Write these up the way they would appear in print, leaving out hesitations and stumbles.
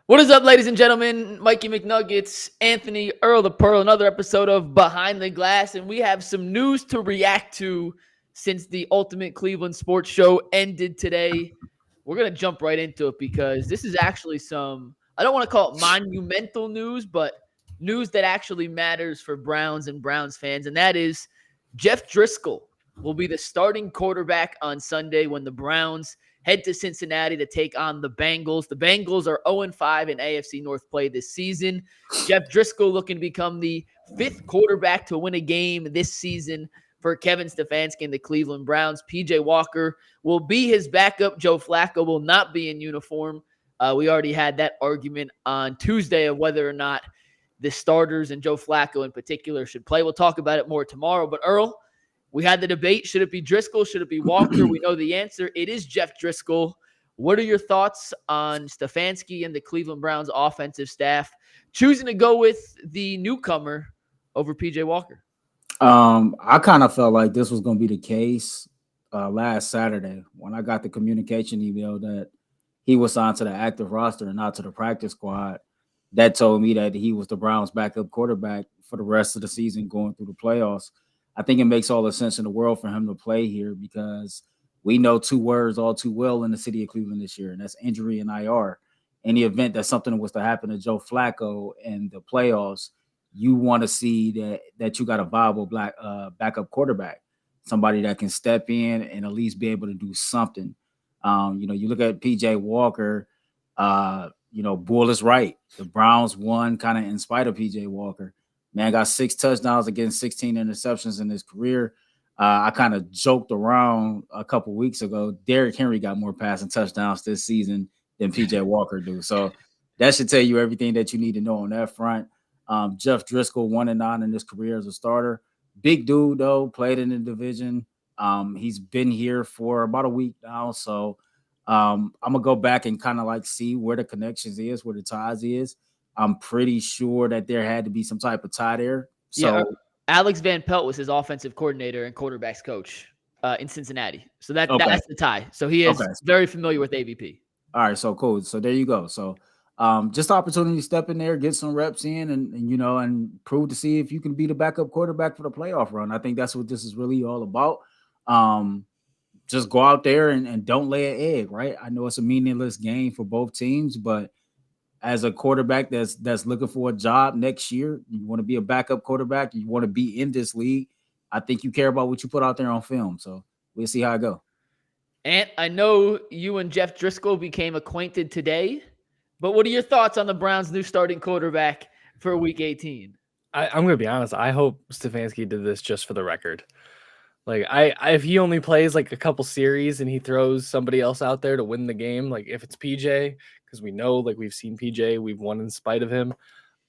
What is up, ladies and gentlemen? Mikey McNuggets, Anthony, Earl the Pearl, another episode of Behind the Glass. And we have some news to react to since the Ultimate Cleveland Sports Show ended today. We're going to jump right into it because this is actually some, I don't want to call it monumental news, but news that actually matters for Browns and Browns fans. And that is Jeff Driskel will be the starting quarterback on Sunday when the Browns head to Cincinnati to take on the Bengals. The Bengals are 0-5 in AFC North play this season. Jeff Driskel looking to become the fifth quarterback to win a game this season for Kevin Stefanski and the Cleveland Browns. PJ Walker will be his backup. Joe Flacco will not be in uniform. We already had that argument on Tuesday of whether or not the starters and Joe Flacco in particular should play. We'll talk about it more tomorrow. But Earl, we had the debate. Should it be Driskel? Should it be Walker? We know the answer. It is Jeff Driskel. What are your thoughts on Stefanski and the Cleveland Browns offensive staff choosing to go with the newcomer over PJ Walker? I kind of felt like this was going to be the case last Saturday when I got the communication email that he was signed to the active roster and not to the practice squad. That told me that he was the Browns' backup quarterback for the rest of the season going through the playoffs. I think it makes all the sense in the world for him to play here because we know two words all too well in the city of Cleveland this year, and that's injury and IR. In the event that something was to happen to Joe Flacco in the playoffs, you want to see that you got a viable backup quarterback, somebody that can step in and at least be able to do something. You look at PJ Walker, Bull is right. The Browns won kind of in spite of PJ Walker. Man got 6 touchdowns against 16 interceptions in his career. I kind of joked around a couple weeks ago. Derrick Henry got more passing touchdowns this season than PJ Walker do. So that should tell you everything that you need to know on that front. Jeff Driskel 1-9 in his career as a starter. Big dude, though, played in the division. He's been here for about a week now. So I'm going to go back and kind of like see where the connections is, where the ties is. I'm pretty sure that there had to be some type of tie there. So yeah, Alex Van Pelt was his offensive coordinator and quarterbacks coach in Cincinnati. So that's the tie. So he is very familiar with AVP. All right, so cool. So there you go. So just opportunity to step in there, get some reps in, and prove to see if you can be the backup quarterback for the playoff run. I think that's what this is really all about. Just go out there and don't lay an egg, right? I know it's a meaningless game for both teams, but as a quarterback that's looking for a job next year, you want to be a backup quarterback, you want to be in this league, I think you care about what you put out there on film. So we'll see how it goes. And I know you and Jeff Driskel became acquainted today, but what are your thoughts on the Browns' new starting quarterback for Week 18? I'm going to be honest. I hope Stefanski did this just for the record. Like, if he only plays like a couple series and he throws somebody else out there to win the game, like if it's PJ, because we know, like we've seen PJ, we've won in spite of him.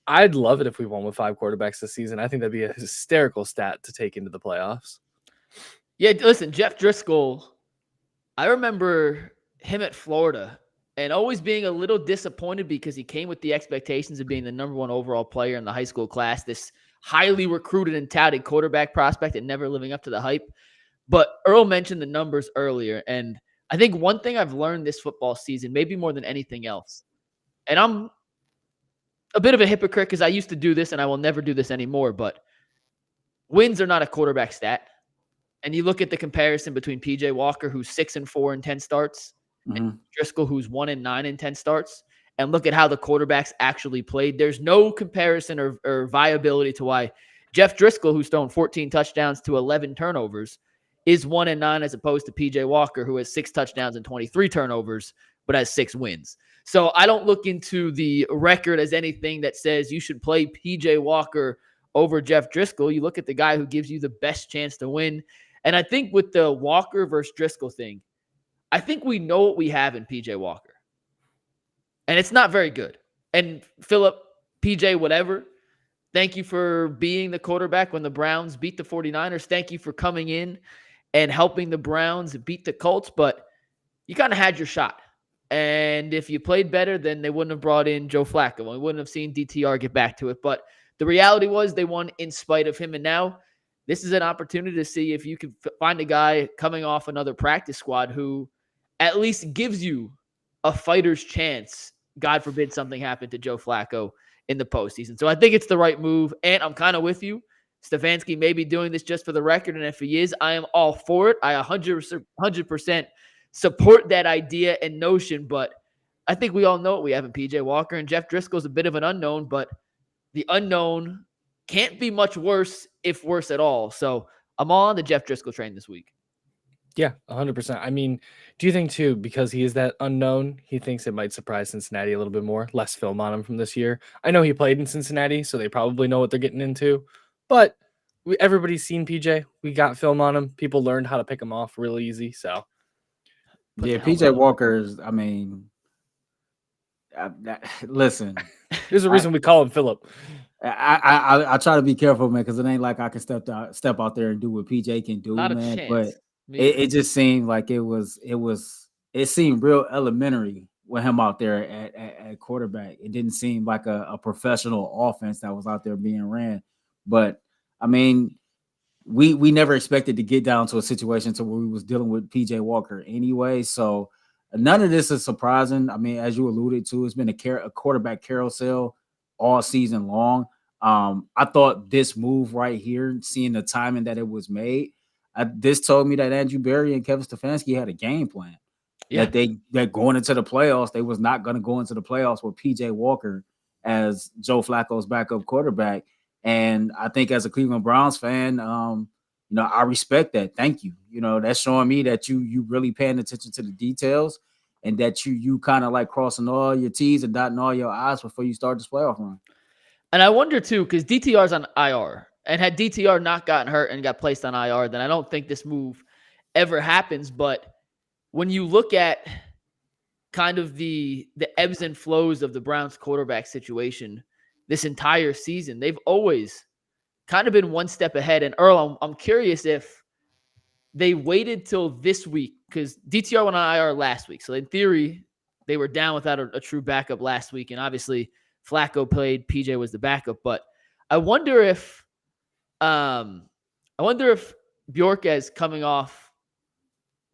I'd love it if we won with 5 quarterbacks this season. I think that'd be a hysterical stat to take into the playoffs. Yeah, listen, Jeff Driskel, I remember him at Florida and always being a little disappointed because he came with the expectations of being the number 1 overall player in the high school class, this highly recruited and touted quarterback prospect and never living up to the hype. But Earl mentioned the numbers earlier, and I think one thing I've learned this football season, maybe more than anything else, and I'm a bit of a hypocrite because I used to do this and I will never do this anymore, but wins are not a quarterback stat. And you look at the comparison between PJ Walker, who's 6-4 in 10 starts, and Driskel, who's 1-9 in 10 starts, and look at how the quarterbacks actually played. There's no comparison or viability to why Jeff Driskel, who's thrown 14 touchdowns to 11 turnovers, is 1-9 as opposed to PJ Walker, who has 6 touchdowns and 23 turnovers, but has 6 wins. So I don't look into the record as anything that says you should play PJ Walker over Jeff Driskel. You look at the guy who gives you the best chance to win. And I think with the Walker versus Driskel thing, I think we know what we have in PJ Walker. And it's not very good. And Philip, PJ, whatever, thank you for being the quarterback when the Browns beat the 49ers. Thank you for coming in and helping the Browns beat the Colts. But you kind of had your shot. And if you played better, then they wouldn't have brought in Joe Flacco. We wouldn't have seen DTR get back to it. But the reality was they won in spite of him. And now this is an opportunity to see if you can find a guy coming off another practice squad who at least gives you a fighter's chance God forbid something happened to Joe Flacco in the postseason. So I think it's the right move, and I'm kind of with you. Stefanski may be doing this just for the record, and if he is, I am all for it. I 100% support that idea and notion, but I think we all know what we have in PJ Walker, and Jeff Driskel's a bit of an unknown, but the unknown can't be much worse, if worse at all. So I'm all on the Jeff Driskel train this week. Yeah, 100%. I mean, do you think too, because he is that unknown, he thinks it might surprise Cincinnati a little bit more, less film on him from this year? I know he played in Cincinnati, so they probably know what they're getting into, but everybody's seen PJ. We got film on him. People learned how to pick him off real easy. So yeah, PJ Walker's, I mean, listen, there's a reason we call him Philip. I try to be careful, man, because it ain't like I can step out there and do what PJ can do, Not man. a chance. But it just seemed like it seemed real elementary with him out there at quarterback. It didn't seem like a professional offense that was out there being ran. But I mean, we never expected to get down to a situation to where we was dealing with PJ Walker anyway. So none of this is surprising. I mean, as you alluded to, it's been a quarterback carousel all season long. I thought this move right here, seeing the timing that it was made, this told me that Andrew Berry and Kevin Stefanski had a game plan. Yeah. That going into the playoffs, they was not going to go into the playoffs with PJ Walker as Joe Flacco's backup quarterback. And I think as a Cleveland Browns fan, I respect that. Thank you. That's showing me that you really paying attention to the details and that you kind of like crossing all your T's and dotting all your I's before you start this playoff run. And I wonder too, because DTR's on IR, and had DTR not gotten hurt and got placed on IR, then I don't think this move ever happens. But when you look at kind of the ebbs and flows of the Browns quarterback situation this entire season, they've always kind of been one step ahead. And Earl, I'm curious if they waited till this week, because DTR went on IR last week. So in theory, they were down without a true backup last week. And obviously Flacco played, PJ was the backup. But I wonder if Bjorkes coming off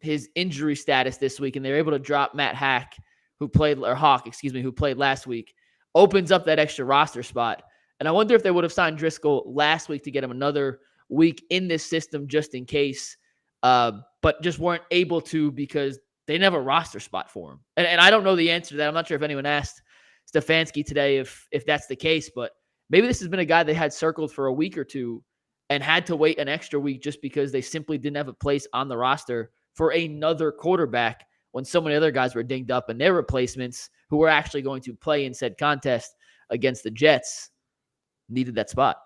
his injury status this week and they're able to drop Matt Hawk, who played last week, opens up that extra roster spot. And I wonder if they would have signed Driskel last week to get him another week in this system just in case, but just weren't able to because they didn't have a roster spot for him. And I don't know the answer to that. I'm not sure if anyone asked Stefanski today if that's the case, but maybe this has been a guy they had circled for a week or two and had to wait an extra week just because they simply didn't have a place on the roster for another quarterback when so many other guys were dinged up and their replacements who were actually going to play in said contest against the Jets needed that spot.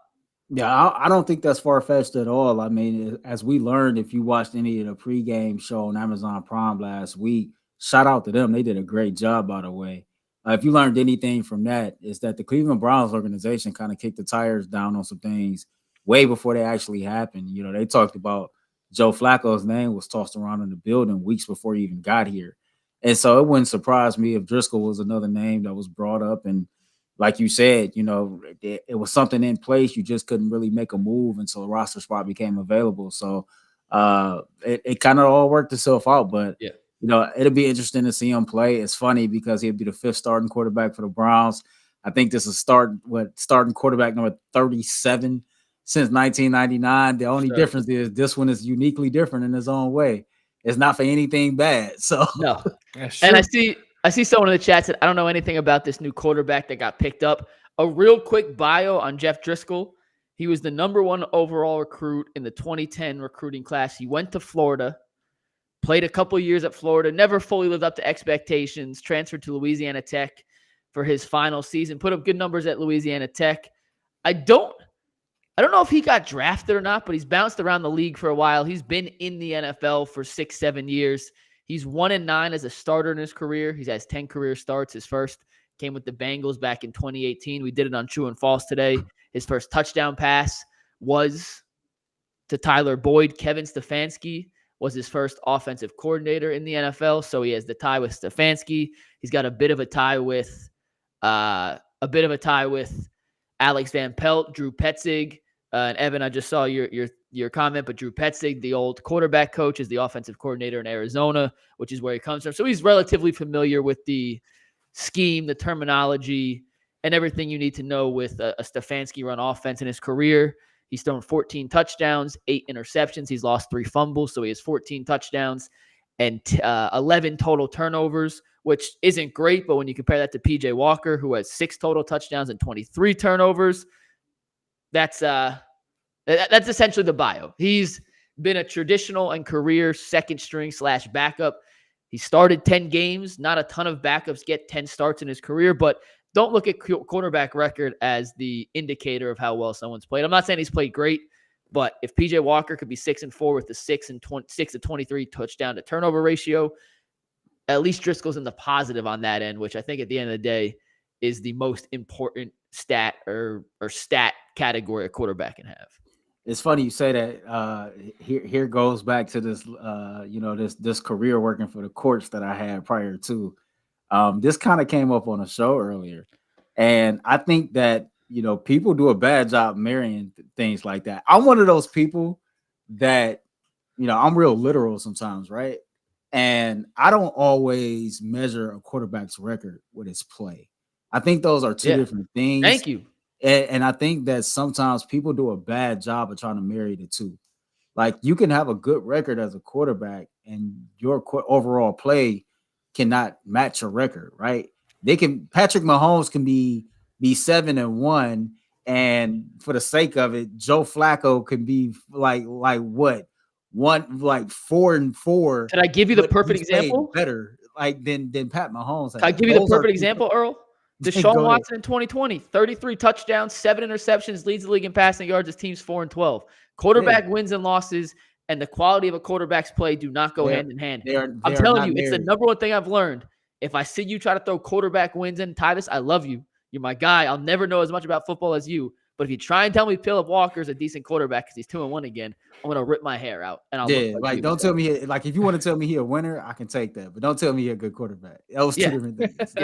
Yeah, I don't think that's far-fetched at all. I mean, as we learned, if you watched any of the pregame show on Amazon Prime last week, shout out to them. They did a great job, by the way. If you learned anything from that, is that the Cleveland Browns organization kind of kicked the tires down on some things way before they actually happened. They talked about Joe Flacco's name was tossed around in the building weeks before he even got here. And so it wouldn't surprise me if Driskel was another name that was brought up. And like you said, it was something in place. You just couldn't really make a move until a roster spot became available. So it kind of all worked itself out. But, yeah. It'll be interesting to see him play. It's funny because he'll be the fifth starting quarterback for the Browns. I think this is starting quarterback number 37 since 1999. The only difference is this one is uniquely different in his own way. It's not for anything bad. So no. And I see someone in the chat said, I don't know anything about this new quarterback that got picked up. A real quick bio on Jeff Driskel. He was the number 1 overall recruit in the 2010 recruiting class. He went to Florida, played a couple years at Florida, never fully lived up to expectations, transferred to Louisiana Tech for his final season, put up good numbers at Louisiana Tech. I don't know if he got drafted or not, but he's bounced around the league for a while. He's been in the NFL for 6-7 years. He's 1-9 as a starter in his career. He has 10 career starts. His first came with the Bengals back in 2018. We did it on True and False today. His first touchdown pass was to Tyler Boyd. Kevin Stefanski was his first offensive coordinator in the NFL, so he has the tie with Stefanski. He's got a bit of a tie with Alex Van Pelt, Drew Petzig, and Evan. I just saw your comment, but Drew Petzig, the old quarterback coach, is the offensive coordinator in Arizona, which is where he comes from. So he's relatively familiar with the scheme, the terminology, and everything you need to know with a Stefanski run offense in his career. He's thrown 14 touchdowns, 8 interceptions. He's lost 3 fumbles, so he has 14 touchdowns and 11 total turnovers, which isn't great, but when you compare that to PJ Walker, who has 6 total touchdowns and 23 turnovers, that's essentially the bio. He's been a traditional and career second string / backup. He started 10 games. Not a ton of backups get 10 starts in his career, but don't look at quarterback record as the indicator of how well someone's played. I'm not saying he's played great, but if PJ Walker could be 6-4 with the 6 to 23 touchdown to turnover ratio, at least Driskel's in the positive on that end, which I think at the end of the day is the most important stat or stat category a quarterback can have. It's funny you say that. Here goes back to this, this career working for the courts that I had prior to. This kind of came up on a show earlier, and I think that people do a bad job marrying things like that. I'm one of those people that I'm real literal sometimes, right? And I don't always measure a quarterback's record with his play. I think those are two different things. Thank you. And I think that sometimes people do a bad job of trying to marry the two. Like, you can have a good record as a quarterback and your overall play cannot match your record, right? Patrick Mahomes can be 7-1, and for the sake of it, Joe Flacco can be like what? 4-4. Can I give you the perfect example? Better than Pat Mahomes. Can I give you the perfect example, Earl? Deshaun Watson in 2020, 33 touchdowns, 7 interceptions, leads the league in passing yards. His team's 4-12. Quarterback wins and losses and the quality of a quarterback's play do not go hand in hand. I'm telling you, it's the number one thing I've learned. If I see you try to throw quarterback wins in, Tyvis, I love you. You're my guy. I'll never know as much about football as you. But if you try and tell me Phillip Walker's a decent quarterback because he's 2-1 again, I'm gonna rip my hair out. And I'll don't tell me if you want to tell me he's a winner, I can take that. But don't tell me he's a good quarterback. Those two different things.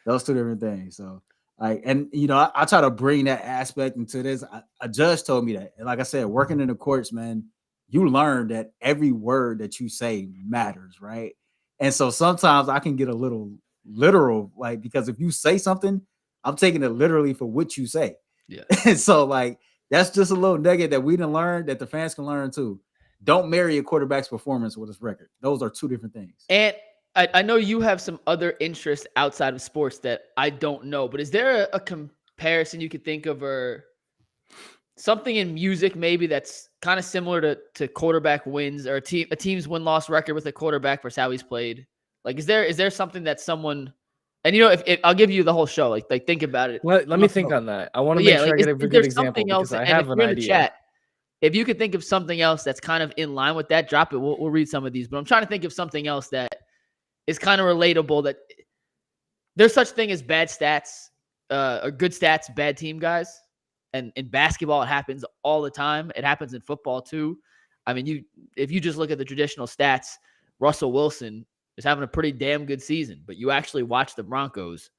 Those two different things. So, I try to bring that aspect into this. A judge told me that. And like I said, working in the courts, man, you learn that every word that you say matters, right? And so sometimes I can get a little literal, because if you say something, I'm taking it literally for what you say. Yeah. And so, that's just a little nugget that we didn't learn that the fans can learn too. Don't marry a quarterback's performance with his record. Those are two different things. And I know you have some other interests outside of sports that I don't know, but is there a comparison you could think of, or something in music maybe that's kind of similar to quarterback wins, or a team's win-loss record with a quarterback versus how he's played? Is there something that someone, and if I'll give you the whole show, think about it. Let me think on that. I want to make sure I get a good example because I have an idea. Chat, if you could think of something else that's kind of in line with that, drop it. We'll read some of these, but I'm trying to think of something else that is kind of relatable, that there's such thing as bad stats, or good stats, bad team guys. And in basketball, it happens all the time. It happens in football too. I mean, if you just look at the traditional stats, Russell Wilson is having a pretty damn good season, but you actually watch the Broncos,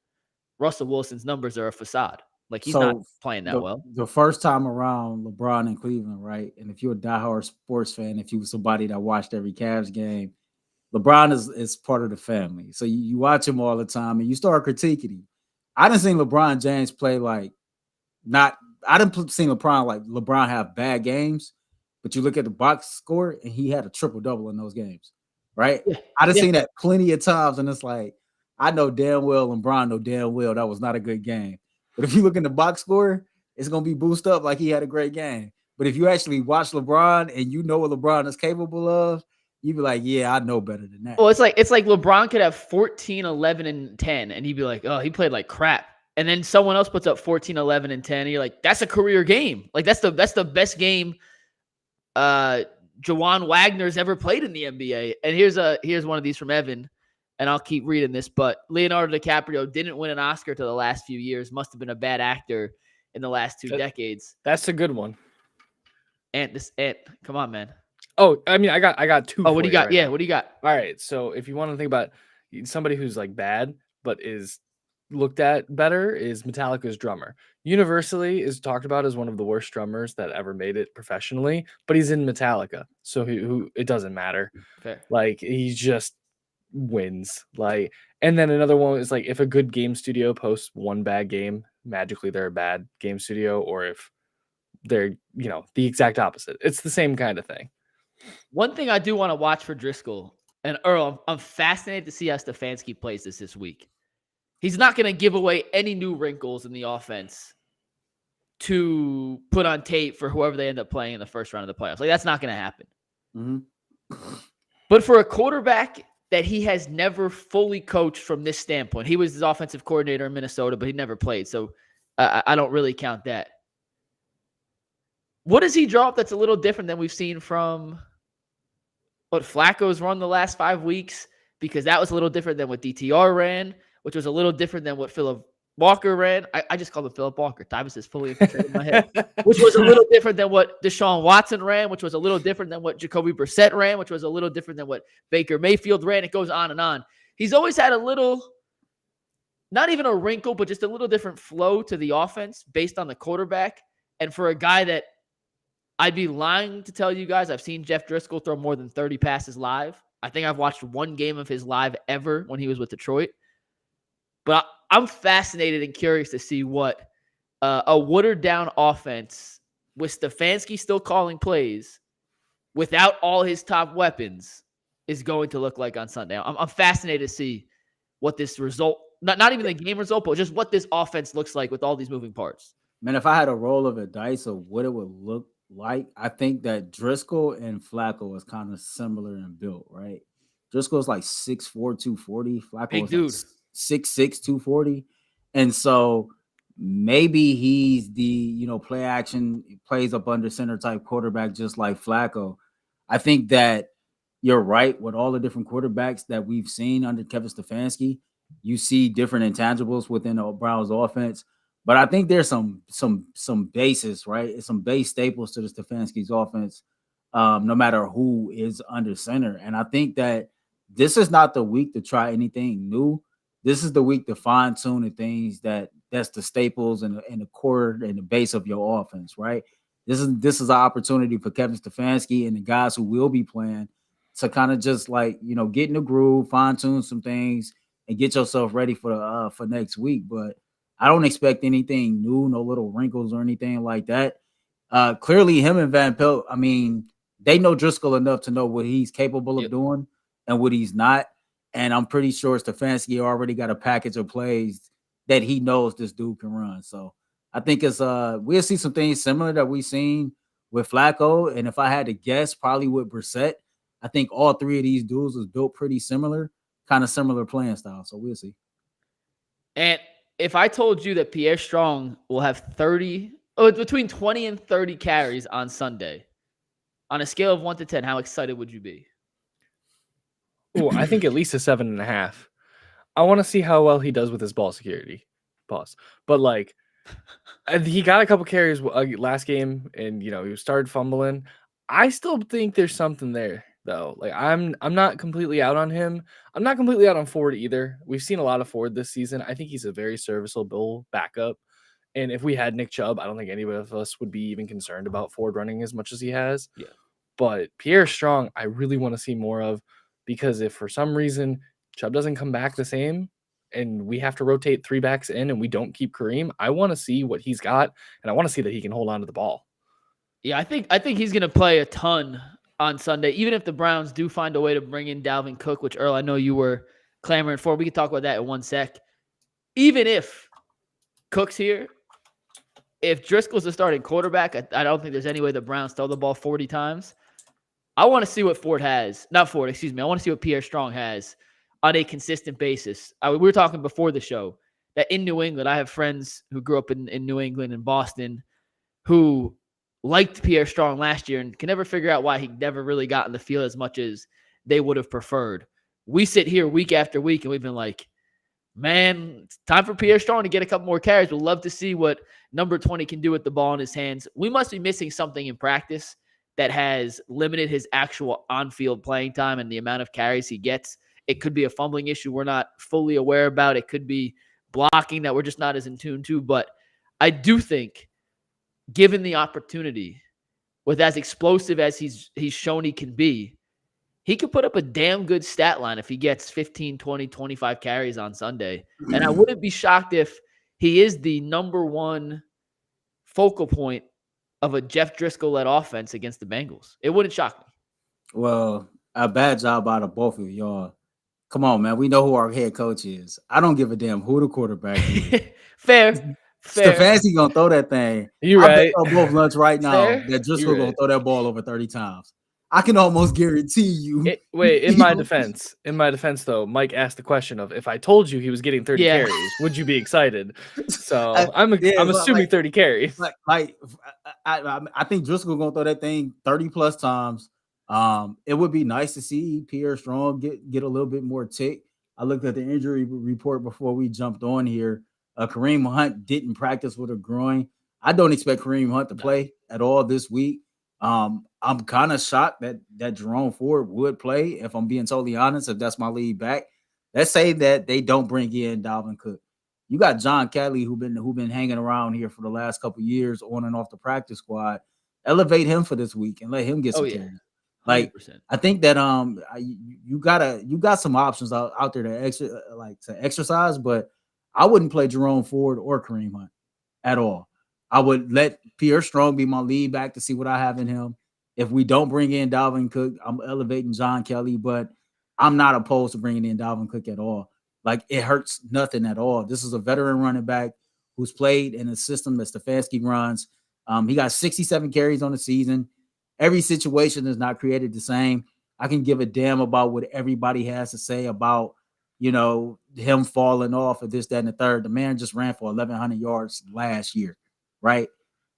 Russell Wilson's numbers are a facade. He's not playing that well. The first time around, LeBron in Cleveland, right? And if you're a diehard sports fan, if you were somebody that watched every Cavs game, LeBron is part of the family. So you watch him all the time and you start critiquing him. I didn't see LeBron James play I didn't see LeBron have bad games, but you look at the box score and he had a triple-double in those games, right? Yeah. I done seen that plenty of times, and it's I know damn well LeBron know damn well that was not a good game. But if you look in the box score, it's going to be boosted up like he had a great game. But if you actually watch LeBron and you know what LeBron is capable of, you'd be like, yeah, I know better than that. Well, it's like LeBron could have 14, 11, and 10, and he'd be like, oh, he played like crap. And then someone else puts up 14, 11, and 10, and you're like, that's a career game. That's the best game Jawan Wagner's ever played in the NBA. And here's one of these from Evan, and I'll keep reading this. But Leonardo DiCaprio didn't win an Oscar to the last few years. Must have been a bad actor in the last 2 decades. That's a good one. And come on, man. Oh, I mean, I got 2. Oh, what do you got? Right, what do you got? All right. So if you want to think about somebody who's bad, but is looked at better, is Metallica's drummer. Universally is talked about as one of the worst drummers that ever made it professionally, but he's in Metallica. So who it doesn't matter. Fair. He's just wins. Like, and then another one is like if a good game studio posts one bad game, magically they're a bad game studio, or if they're, the exact opposite. It's the same kind of thing. One thing I do want to watch for Driskel, and Earl, I'm fascinated to see how Stefanski plays this week. He's not going to give away any new wrinkles in the offense to put on tape for whoever they end up playing in the first round of the playoffs. Like, that's not going to happen. Mm-hmm. But for a quarterback that he has never fully coached from this standpoint, he was his offensive coordinator in Minnesota, but he never played. So I don't really count that. What does he draw up that's a little different than we've seen from what Flacco's run the last 5 weeks? Because that was a little different than what DTR ran, which was a little different than what Philip Walker ran. I just called him Philip Walker. Tyvis is fully infiltrated in my head. Which was a little different than what Deshaun Watson ran, which was a little different than what Jacoby Brissett ran, which was a little different than what Baker Mayfield ran. It goes on and on. He's always had a little, not even a wrinkle, but just a little different flow to the offense based on the quarterback. And for a guy that I'd be lying to tell you guys, I've seen Jeff Driskel throw more than 30 passes live. I think I've watched one game of his live ever when he was with Detroit. But I'm fascinated and curious to see what a watered-down offense with Stefanski still calling plays without all his top weapons is going to look like on Sunday. I'm fascinated to see what this result, not even the game result, but just what this offense looks like with all these moving parts. Man, if I had a roll of a dice of what it would look like, I think that Driskel and Flacco is kind of similar in build, right? Driskel's like 6'4", 240. Flacco Big is dude. like 6'6", 240. And so maybe he's the, play action, plays up under center type quarterback, just like Flacco. I think that you're right with all the different quarterbacks that we've seen under Kevin Stefanski. You see different intangibles within the Browns offense. But I think there's some bases, right? Some base staples to the Stefanski's offense, no matter who is under center. And I think that this is not the week to try anything new. This is the week to fine tune the things that's the staples and the core and the base of your offense, right? This is an opportunity for Kevin Stefanski and the guys who will be playing to kind of just get in the groove, fine tune some things, and get yourself ready for next week. But I don't expect anything new, no little wrinkles or anything like that. Clearly, him and Van Pelt, they know Driskel enough to know what he's capable of doing and what he's not. And I'm pretty sure Stefanski already got a package of plays that he knows this dude can run. So I think we'll see some things similar that we've seen with Flacco. And if I had to guess, probably with Brissett, I think all three of these dudes was built pretty similar, kind of similar playing style. So we'll see. And if I told you that Pierre Strong will have between 20 and 30 carries on Sunday, on a scale of 1 to 10, how excited would you be? Oh, I think at least a 7.5. I want to see how well he does with his ball security. Pause. But he got a couple carries last game, and he started fumbling. I still think there's something there, though. I'm not completely out on him. I'm not completely out on Ford either. We've seen a lot of Ford this season. I think he's a very serviceable backup. And if we had Nick Chubb, I don't think any of us would be even concerned about Ford running as much as he has. Yeah. But Pierre Strong, I really want to see more of, because if for some reason Chubb doesn't come back the same and we have to rotate 3 backs in and we don't keep Kareem, I want to see what he's got, and I want to see that he can hold on to the ball. Yeah, I think he's going to play a ton on Sunday, even if the Browns do find a way to bring in Dalvin Cook, which, Earl, I know you were clamoring for. We can talk about that in 1 sec. Even if Cook's here, if Driskel's the starting quarterback, I don't think there's any way the Browns throw the ball 40 times. I want to see what I want to see what Pierre Strong has on a consistent basis. We were talking before the show that in New England, I have friends who grew up in New England and Boston who liked Pierre Strong last year and can never figure out why he never really got in the field as much as they would have preferred. We sit here week after week and we've been like, man, it's time for Pierre Strong to get a couple more carries. We'd love to see what number 20 can do with the ball in his hands. We must be missing something in practice that has limited his actual on-field playing time and the amount of carries he gets. It could be a fumbling issue we're not fully aware about. It could be blocking that we're just not as in tune to. But I do think, given the opportunity, with as explosive as he's shown he can be, he could put up a damn good stat line if he gets 15, 20, 25 carries on Sunday. And I wouldn't be shocked if he is the number one focal point of a Jeff Driskel-led offense against the Bengals. It wouldn't shock me. Well, a bad job out of both of y'all. Come on, man. We know who our head coach is. I don't give a damn who the quarterback is. Fair. Stefanski gonna throw that thing. You're I right. bet on both lunch right now Fair. that Driscoll You're gonna right. throw that ball over 30 times. I can almost guarantee you. In my defense, though, Mike asked the question of if I told you he was getting 30 carries, would you be excited? So I'm assuming 30 carries. I think Driscoll gonna throw that thing 30 plus times. It would be nice to see Pierre Strong get a little bit more tick. I looked at the injury report before we jumped on here. Kareem Hunt didn't practice with a groin. I don't expect Kareem Hunt to play at all this week. I'm kind of shocked that Jerome Ford would play, if I'm being totally honest, if that's my lead back. Let's say that they don't bring in Dalvin Cook. You got John Kelly who been hanging around here for the last couple of years on and off the practice squad. Elevate him for this week and let him get some carries. Like 100%. I think that you got some options out there to exercise, but I wouldn't play Jerome Ford or Kareem Hunt at all. I would let Pierre Strong be my lead back to see what I have in him. If we don't bring in Dalvin Cook, I'm elevating John Kelly, but I'm not opposed to bringing in Dalvin Cook at all. Like, it hurts nothing at all. This is a veteran running back who's played in a system that Stefanski runs. He got 67 carries on the season. Every situation is not created the same. I can give a damn about what everybody has to say about, him falling off of this, that, and the third. The man just ran for 1,100 yards last year, right?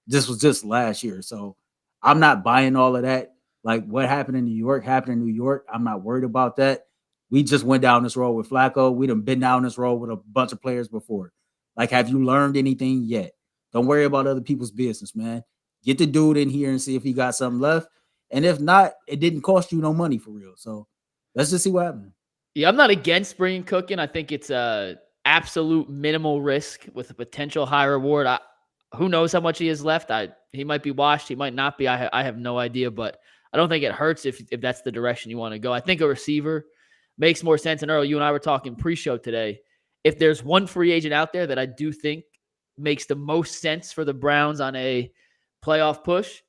This was just last year. So I'm not buying all of that. Like, what happened in New York happened in New York. I'm not worried about that. We just went down this road with Flacco. We done been down this road with a bunch of players before. Like, have you learned anything yet? Don't worry about other people's business, man. Get the dude in here and see if he got something left. And if not, it didn't cost you no money for real. So let's just see what happens. Yeah, I'm not against bringing Cook in. I think it's a absolute minimal risk with a potential high reward. Who knows how much he has left? He might be washed. He might not be. I have no idea, but I don't think it hurts if that's the direction you want to go. I think a receiver makes more sense. And Earl, you and I were talking pre-show today. If there's one free agent out there that I do think makes the most sense for the Browns on a playoff push,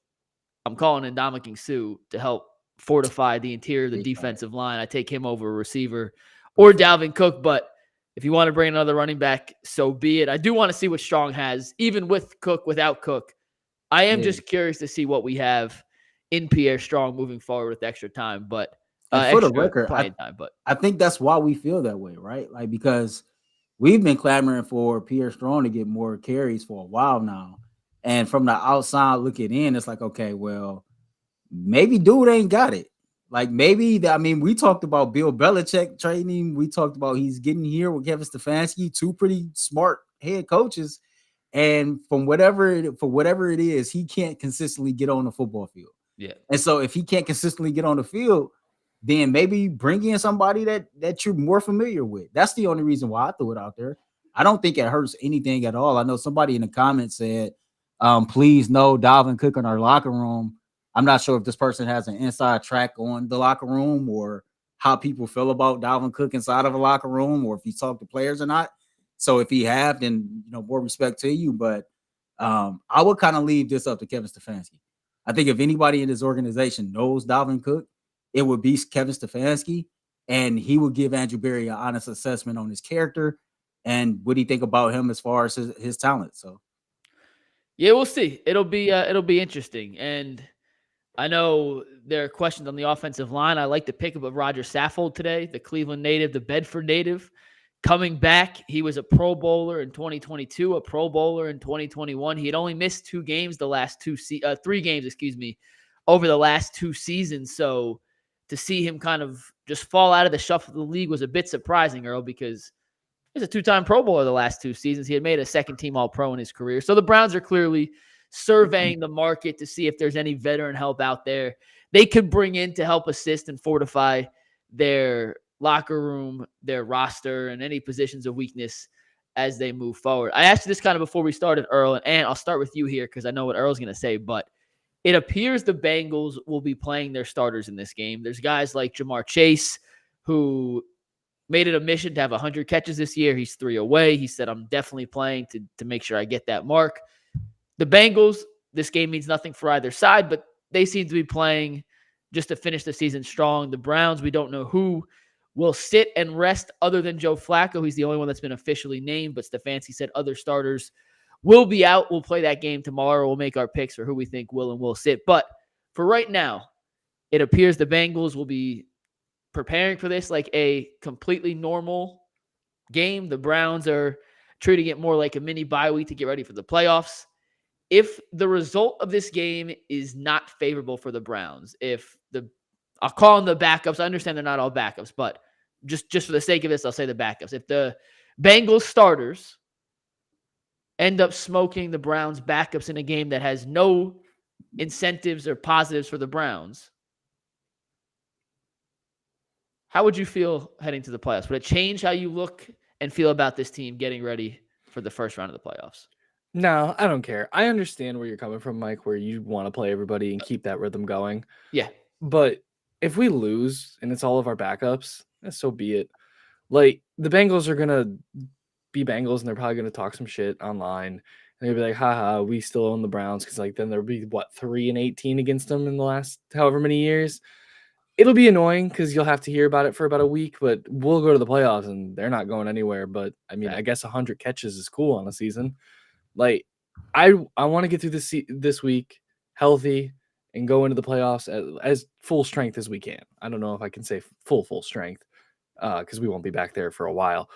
I'm calling in Ndamukong Suh to help fortify the interior of the defensive line. I take him over a receiver or Dalvin Cook, but if you want to bring another running back, so be it. I do want to see what Strong has, even with Cook, without Cook. I am just curious to see what we have in Pierre Strong moving forward with extra time, but for the record, I think that's why we feel that way, right? Like, because we've been clamoring for Pierre Strong to get more carries for a while now. And from the outside looking in, it's like, okay, well, maybe dude ain't got it. Like, maybe, we talked about Bill Belichick training. We talked about he's getting here with Kevin Stefanski, two pretty smart head coaches. And for whatever it is, he can't consistently get on the football field. Yeah. And so if he can't consistently get on the field, then maybe bring in somebody that you're more familiar with. That's the only reason why I threw it out there. I don't think it hurts anything at all. I know somebody in the comments said, please no Dalvin Cook in our locker room. I'm not sure if this person has an inside track on the locker room or how people feel about Dalvin Cook inside of a locker room, or if he talked to players or not. So if he have, then more respect to you. But I would kind of leave this up to Kevin Stefanski. I think if anybody in this organization knows Dalvin Cook, it would be Kevin Stefanski, and he would give Andrew Berry an honest assessment on his character and what he think about him as far as his talent. So, yeah, we'll see. It'll be interesting. And I know there are questions on the offensive line. I like the pickup of Roger Saffold today, the Cleveland native, the Bedford native, coming back. He was a Pro Bowler in 2022, a Pro Bowler in 2021. He had only missed 3 games, over the last 2 seasons. So to see him kind of just fall out of the shuffle of the league was a bit surprising, Earl, because he's a 2-time Pro Bowler the last 2 seasons. He had made a second-team All-Pro in his career. So the Browns are clearly surveying the market to see if there's any veteran help out there they could bring in to help assist and fortify their locker room, their roster, and any positions of weakness as they move forward. I asked you this kind of before we started, Earl, and I'll start with you here because I know what Earl's going to say, but It appears the Bengals will be playing their starters in this game. There's guys like Jamar Chase, who made it a mission to have 100 catches this year. He's 3 away. He said, I'm definitely playing to make sure I get that mark. The Bengals, this game means nothing for either side, but they seem to be playing just to finish the season strong. The Browns, we don't know who will sit and rest other than Joe Flacco. He's the only one that's been officially named, but Stefanski said other starters will be out. We'll play that game tomorrow. We'll make our picks for who we think will and will sit. But for right now, it appears the Bengals will be preparing for this like a completely normal game. The Browns are treating it more like a mini bye week to get ready for the playoffs. If the result of this game is not favorable for the Browns, I'll call them the backups. I understand they're not all backups, but just for the sake of this, I'll say the backups. If the Bengals starters end up smoking the Browns backups in a game that has no incentives or positives for the Browns, how would you feel heading to the playoffs? Would it change how you look and feel about this team getting ready for the first round of the playoffs? No, I don't care. I understand where you're coming from, Mike, where you want to play everybody and keep that rhythm going. Yeah. But if we lose and it's all of our backups, so be it. Like, the Bengals are going to be Bengals, and they're probably going to talk some shit online. And they'll be like, haha, we still own the Browns. Because, like, then there'll be, 3-18 against them in the last however many years. It'll be annoying because you'll have to hear about it for about a week, but we'll go to the playoffs, and they're not going anywhere. But, I mean, I guess 100 catches is cool on a season. Like, I want to get through this week healthy and go into the playoffs as full strength as we can. I don't know if I can say full strength because we won't be back there for a while.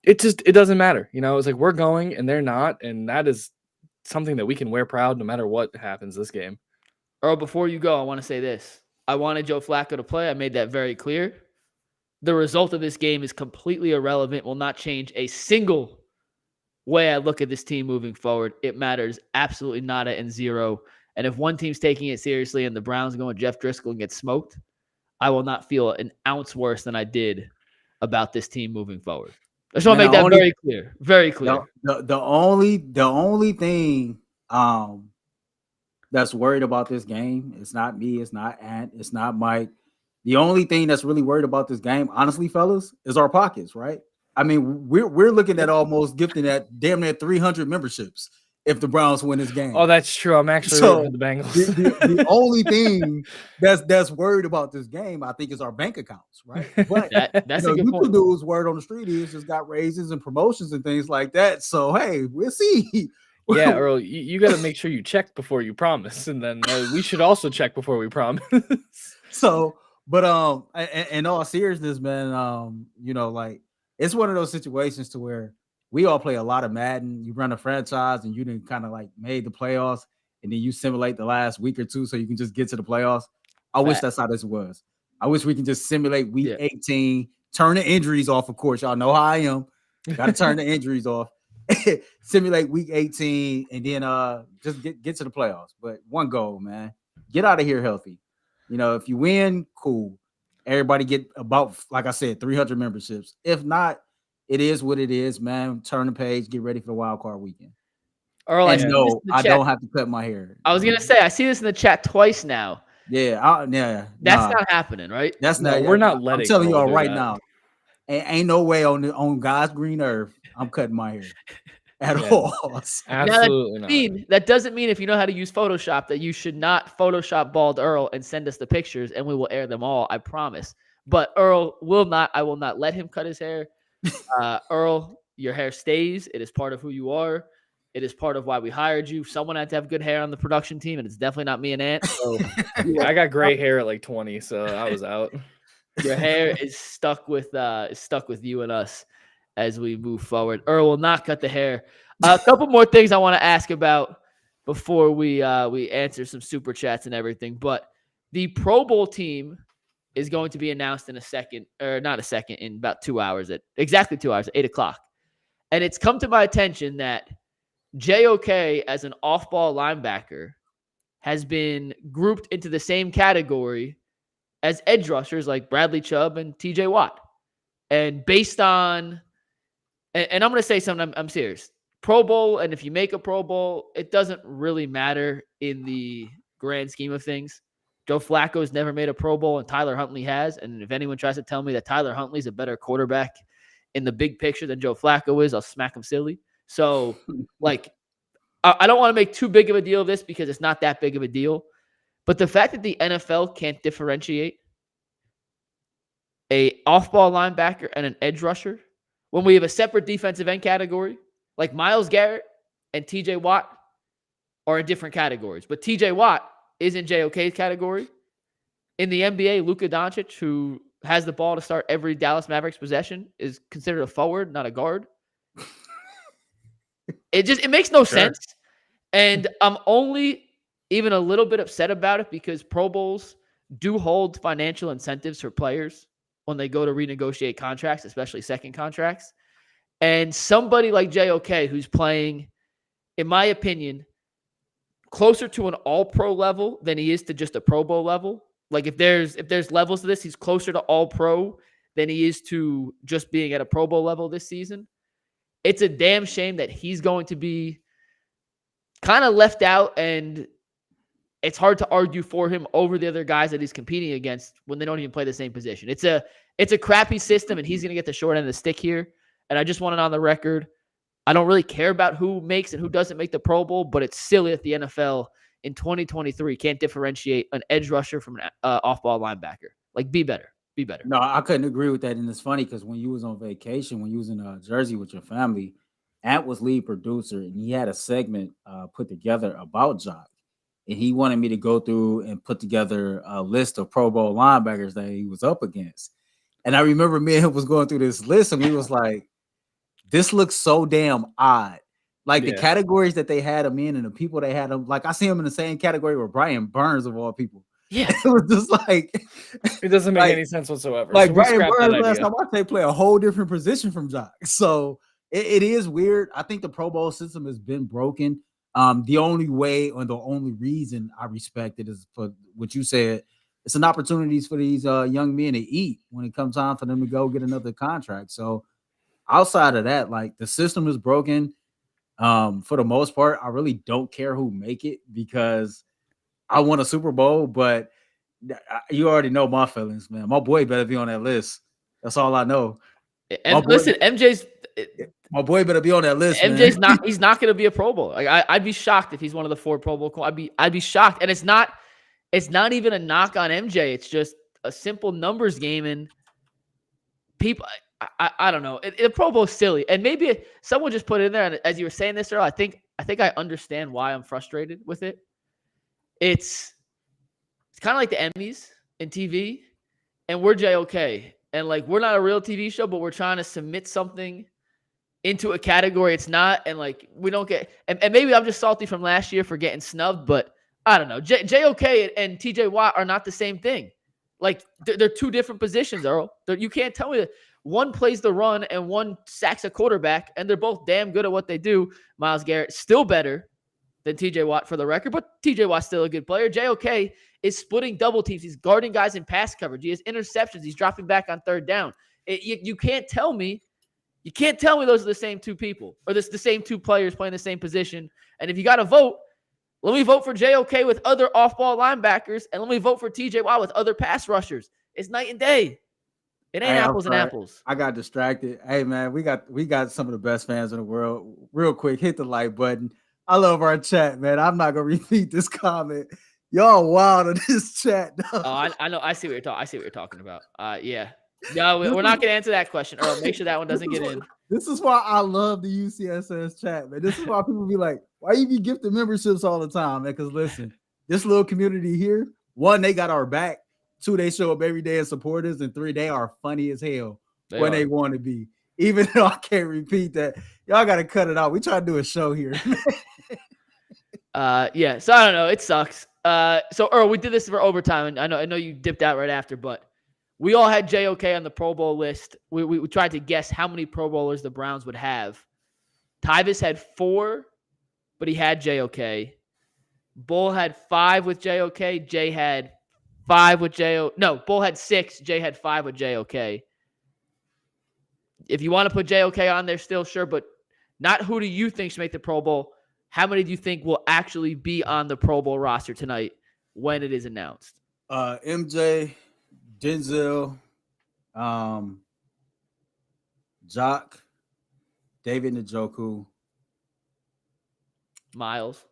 It doesn't matter. You know, it's like we're going and they're not, and that is something that we can wear proud no matter what happens this game. Earl, before you go, I want to say this. I wanted Joe Flacco to play. I made that very clear. The result of this game is completely irrelevant, will not change a single way I look at this team moving forward. It matters absolutely nada and zero. And if one team's taking it seriously and the Browns go with Jeff Driskel and get smoked, I will not feel an ounce worse than I did about this team moving forward. I just want to make that very clear. Very clear. The only thing that's worried about this game, it's not me, it's not Ant, it's not Mike. The only thing that's really worried about this game, honestly, fellas, is our pockets, right? I mean, we're looking at almost gifting at damn near 300 memberships if the Browns win this game. Oh, that's true. I'm actually rooting for the Bengals. The only thing that's worried about this game, I think, is our bank accounts, right? But that's a good point. Dude's word on the street is just got raises and promotions and things like that. So hey, we'll see. Yeah, Earl, you got to make sure you check before you promise, and then we should also check before we promise. So, but in all seriousness, man, like, it's one of those situations to where we all play a lot of Madden. You run a franchise and you didn't kind of like made the playoffs, and then you simulate the last week or two so you can just get to the playoffs. I wish that's how this was. I wish we can just simulate week 18, turn the injuries off. Of course, y'all know how I am. Got to turn the injuries off, simulate week 18, and then just get to the playoffs. But one goal, man, get out of here healthy. You know, if you win, cool. Everybody get about, like I said, 300 memberships. If not, it is what it is, man. Turn the page, get ready for the wild card weekend. Earl, and no, I don't have to cut my hair. I was gonna say, I see this in the chat twice now. Yeah, that's not happening, right? That's not. We're not letting. I'm telling y'all right now, ain't no way on God's green earth I'm cutting my hair at all. Absolutely not. That doesn't mean if you know how to use Photoshop that you should not Photoshop bald Earl and send us the pictures, and we will air them all. I promise. But Earl will not. I will not let him cut his hair. Earl, your hair stays. It is part of who you are. It is part of why we hired you. Someone had to have good hair on the production team, and it's definitely not me and Ant. So I got gray hair at like 20, so I was out. Your hair is stuck with you and us as we move forward. Earl will not cut the hair. A couple more things I want to ask about before we answer some super chats and everything. But the Pro Bowl team is going to be announced in in about 2 hours, exactly 2 hours, at 8:00. And it's come to my attention that JOK as an off-ball linebacker has been grouped into the same category as edge rushers like Bradley Chubb and TJ Watt. And based on, and I'm going to say something, I'm serious. Pro Bowl, and if you make a Pro Bowl, it doesn't really matter in the grand scheme of things. Joe Flacco's never made a Pro Bowl, and Tyler Huntley has. And if anyone tries to tell me that Tyler Huntley's a better quarterback in the big picture than Joe Flacco is, I'll smack him silly. So, like, I don't want to make too big of a deal of this because it's not that big of a deal. But the fact that the NFL can't differentiate a off-ball linebacker and an edge rusher when we have a separate defensive end category, like Myles Garrett and TJ Watt are in different categories. But TJ Watt is in JOK's category. In the NBA, Luka Doncic, who has the ball to start every Dallas Mavericks possession, is considered a forward, not a guard. It makes no sense. And I'm only even a little bit upset about it because Pro Bowls do hold financial incentives for players when they go to renegotiate contracts, especially second contracts. And somebody like JOK, who's playing, in my opinion, closer to an all-pro level than he is to just a Pro Bowl level. Like if there's levels to this, he's closer to all-pro than he is to just being at a Pro Bowl level this season. It's a damn shame that he's going to be kind of left out, and it's hard to argue for him over the other guys that he's competing against when they don't even play the same position. It's a crappy system, and he's going to get the short end of the stick here. And I just want it on the record. I don't really care about who makes and who doesn't make the Pro Bowl, but it's silly that the NFL in 2023 can't differentiate an edge rusher from an off-ball linebacker. Like, be better. Be better. No, I couldn't agree with that. And it's funny because when you was on vacation, when you was in Jersey with your family, Ant was lead producer, and he had a segment put together about Jock. And he wanted me to go through and put together a list of Pro Bowl linebackers that he was up against. And I remember me and him was going through this list, and we was like, this looks so damn odd. Like the categories that they had him in and the people they had him, like I see him in the same category with Brian Burns of all people. Yeah. It was just like, it doesn't make any sense whatsoever. Like so Brian Burns last time they play a whole different position from Jock. So it is weird. I think the Pro Bowl system has been broken. The only way or the only reason I respect it is for what you said. It's an opportunity for these young men to eat when it comes time for them to go get another contract. So outside of that, like the system is broken. For the most part, I really don't care who make it because I won a Super Bowl, but you already know my feelings, man. My boy better be on that list. That's all I know. And listen, my boy better be on that list. MJ's man. he's not going to be a Pro Bowl. Like I'd be shocked if he's one of the 4 Pro Bowl. I'd be shocked. And it's not even a knock on MJ. It's just a simple numbers game. And people, I don't know. The Pro Bowl is silly. And maybe someone just put it in there. And as you were saying this, Earl, I think I understand why I'm frustrated with it. It's kind of like the Emmys in TV, and we're JOK. And like we're not a real TV show, but we're trying to submit something into a category it's not. And like we don't get, and maybe I'm just salty from last year for getting snubbed, but I don't know. JOK and TJ Watt are not the same thing. Like they're 2 different positions, Earl. You can't tell me that one plays the run and one sacks a quarterback, and they're both damn good at what they do. Myles Garrett still better than TJ Watt for the record, but TJ Watt's still a good player. JOK is splitting double teams. He's guarding guys in pass coverage. He has interceptions. He's dropping back on 3rd down. You can't tell me those are the same 2 people or the same 2 players playing the same position. And if you got to vote, let me vote for JOK with other off-ball linebackers, and let me vote for TJ Watt with other pass rushers. It's night and day. It ain't apples and apples. I got distracted. Hey, man, we got some of the best fans in the world. Real quick, hit the like button. I love our chat, man. I'm not gonna repeat this comment. Y'all wild on this chat. Dog. Oh, I know. I see what you're talking about. Yeah. No, we're not gonna answer that question, Earl. Make sure that one doesn't get in. This is why I love the UCSS chat, man. This is why people be like, why you be gifting memberships all the time, man? Because listen, this little community here, 1, they got our back. 2, they show up every day and support us. And 3, they are funny as hell when they want to be. Even though I can't repeat that, y'all got to cut it out. We try to do a show here. Yeah. So I don't know. It sucks. So Earl, we did this for overtime, and I know you dipped out right after, but we all had JOK on the Pro Bowl list. We tried to guess how many Pro Bowlers the Browns would have. Tyvis had 4, but he had JOK. Bull had 5 with JOK. Jay had 5 with JOK. No, Bull had 6. Jay had 5 with JOK. If you want to put JOK on there still, sure, but not who do you think should make the Pro Bowl. How many do you think will actually be on the Pro Bowl roster tonight? when it is announced. MJ, Denzel, Jock, David Njoku, Miles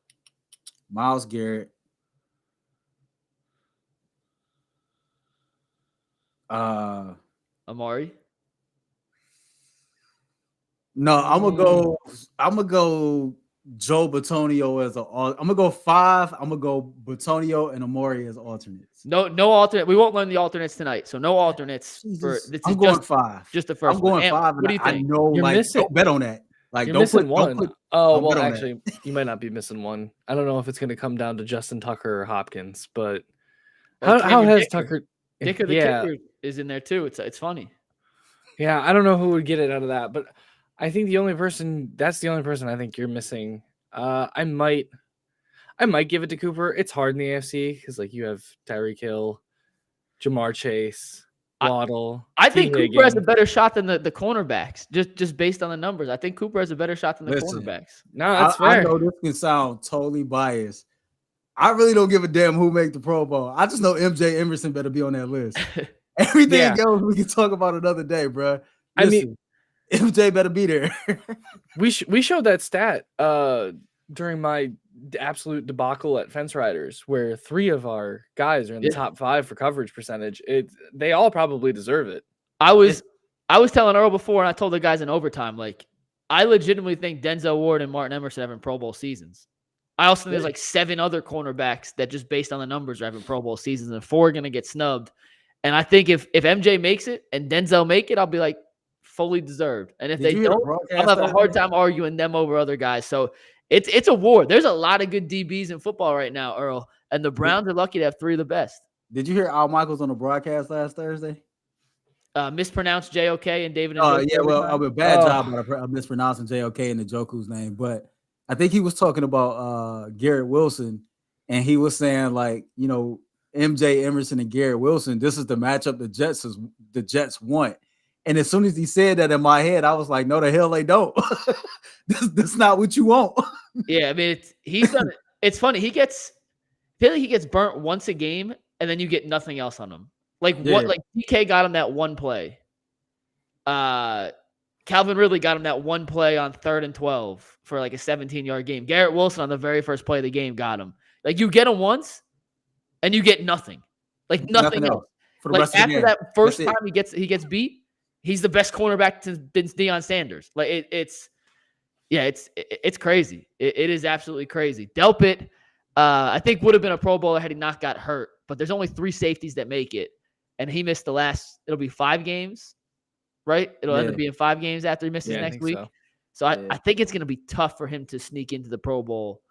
Garrett, Amari. No, I'm gonna go Joe Batonio as I'm gonna go 5. I'm gonna go Batonio and Amari as alternates. No alternate. We won't learn the alternates tonight, so no alternates for this. I'm going 5. Just the first. I'm going 5. What do you think? I know, You're missing. don't bet on that. Like, You're don't missing put one. Don't put, oh don't well, bet on actually, you might not be missing one. I don't know if it's going to come down to Justin Tucker or Hopkins, but how has Tucker? Dicker the kicker is in there too. It's funny. Yeah, I don't know who would get it out of that, but I think that's the only person I think you're missing. I might give it to Cooper. It's hard in the AFC because like you have Tyreek Hill, Jamar Chase, Waddle. I think Cooper has a better shot than the cornerbacks, just based on the numbers. I think Cooper has a better shot than the cornerbacks. No, that's fair. I know this can sound totally biased. I really don't give a damn who make the Pro Bowl. I just know MJ Emerson better be on that list. Everything else we can talk about another day, bro. Listen, I mean, MJ better be there. we showed that stat during my absolute debacle at Fence Riders, where 3 of our guys are in the top 5 for coverage percentage. They all probably deserve it. I was telling Earl before, and I told the guys in overtime, like, I legitimately think Denzel Ward and Martin Emerson having Pro Bowl seasons. I also think there's like 7 other cornerbacks that just based on the numbers are having Pro Bowl seasons, and 4 are going to get snubbed. And I think if MJ makes it and Denzel make it, I'll be like, fully deserved. And if they don't, I'll have a hard time arguing them over other guys. So it's a war. There's a lot of good DBs in football right now, Earl, and the Browns are lucky to have 3 of the best. Did you hear Al Michaels on the broadcast last Thursday? Mispronounced JOK and David. Oh yeah, well, I'm a bad job of mispronouncing JOK and the Joku's name, but I think he was talking about Garrett Wilson, and he was saying like, you know, MJ Emerson and Garrett Wilson, this is the matchup the Jets want. And as soon as he said that in my head, I was like, no, the hell they don't. This not what you want. Yeah, I mean, he's done it. It's funny. I feel like he gets burnt once a game, and then you get nothing else on him. Like what? Like DK got him that one play. Calvin Ridley got him that one play on 3rd and 12 for like a 17-yard game. Garrett Wilson on the very first play of the game got him. Like you get him once, and you get nothing. Like nothing else. For the rest of the game. After that first time he gets beat, he's the best cornerback since Deion Sanders. Like it's crazy. It is absolutely crazy. Delpit, I think would have been a Pro Bowler had he not got hurt. But there's only 3 safeties that make it, and he missed the last. It'll be 5 games, right? It'll end up being 5 games after he misses next week. So I think it's going to be tough for him to sneak into the Pro Bowl,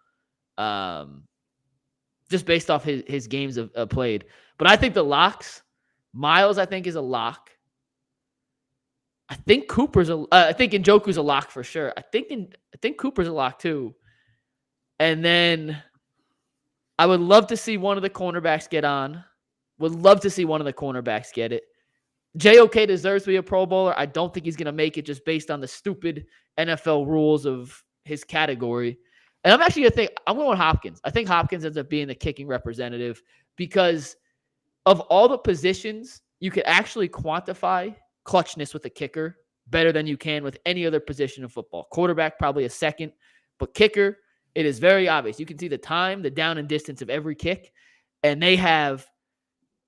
just based off his games of played. But I think the locks, Miles, I think is a lock. I think I think Njoku's a lock for sure. I think Cooper's a lock too. And then I would love to see one of the cornerbacks get on. Would love to see one of the cornerbacks get it. JOK deserves to be a Pro Bowler. I don't think he's going to make it just based on the stupid NFL rules of his category. And I'm actually going to think, I'm going with Hopkins. I think Hopkins ends up being the kicking representative because of all the positions, you could actually quantify clutchness with a kicker better than you can with any other position in football. Quarterback, probably a second, but kicker, it is very obvious. You can see the time, the down and distance of every kick, and they have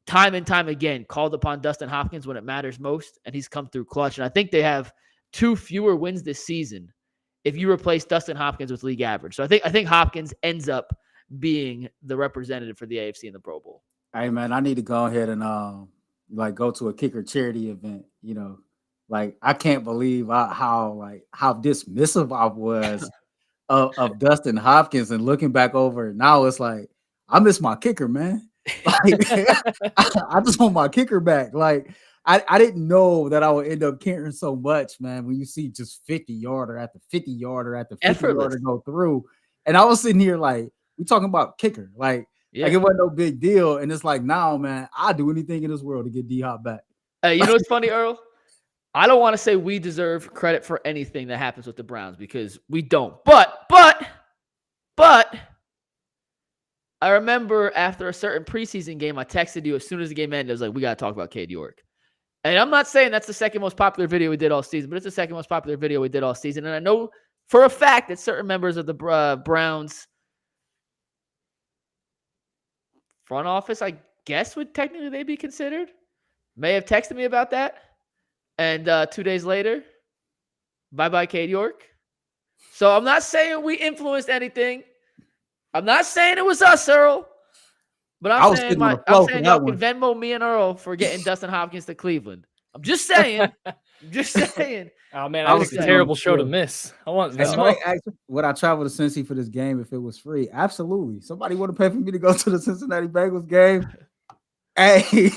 time and time again called upon Dustin Hopkins when it matters most, and he's come through clutch. And I think they have 2 fewer wins this season if you replace Dustin Hopkins with league average. So I think Hopkins ends up being the representative for the AFC in the Pro Bowl. Hey man, I need to go ahead and like go to a kicker charity event. You know, like I can't believe how dismissive I was of Dustin Hopkins, and looking back over it now, it's like I miss my kicker, man. Like, I just want my kicker back. Like I didn't know that I would end up caring so much, man, when you see just 50-yarder after 50-yarder after 50-yarder go through. And I was sitting here like, we talking about kicker. Like it wasn't no big deal. And it's like, now, man, I'd do anything in this world to get D-Hop back. You know what's funny, Earl? I don't want to say we deserve credit for anything that happens with the Browns because we don't. But I remember after a certain preseason game, I texted you as soon as the game ended. I was like, we got to talk about Cade York. And I'm not saying that's the second most popular video we did all season, but it's the second most popular video we did all season. And I know for a fact that certain members of the Browns front office, I guess, would technically they be considered, may have texted me about that. And 2 days later, bye-bye Cade York. So I'm not saying we influenced anything. I'm not saying it was us, Earl. But I'm saying y'all can Venmo me and Earl for getting Dustin Hopkins to Cleveland. I'm just saying. Oh, man, that was a terrible show to miss. I want somebody asked, would I travel to Cincy for this game if it was free? Absolutely. Somebody would have paid for me to go to the Cincinnati Bengals game. Hey,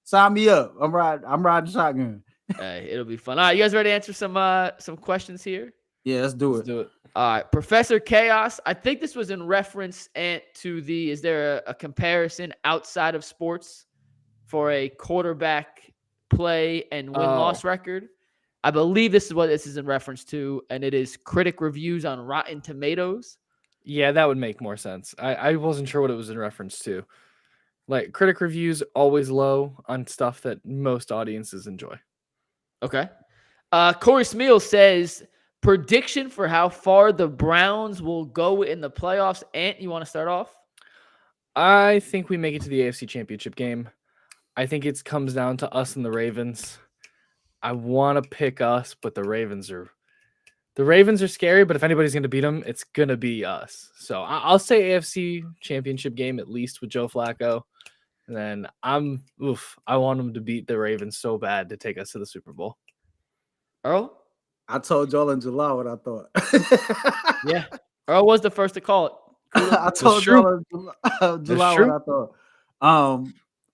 sign me up. I'm riding shotgun. Hey, it'll be fun. All right, you guys ready to answer some questions here? Yeah, let's do it. All right, Professor Chaos. I think this was in reference to the. Is there a comparison outside of sports for a quarterback play and win-loss record? I believe this is what this is in reference to, and it is critic reviews on Rotten Tomatoes. Yeah, that would make more sense. I wasn't sure what it was in reference to. Like, critic reviews always low on stuff that most audiences enjoy. Okay. Corey Smeal says, prediction for how far the Browns will go in the playoffs. Ant, you want to start off? I think we make it to the AFC Championship game. I think it comes down to us and the Ravens. I want to pick us, but the Ravens are scary, but if anybody's going to beat them, it's going to be us. So I'll say AFC Championship game at least with Joe Flacco. And then I want them to beat the Ravens so bad to take us to the Super Bowl. Earl? I told y'all in July what I thought. Yeah. Earl was the first to call it. I told y'all in July what I thought.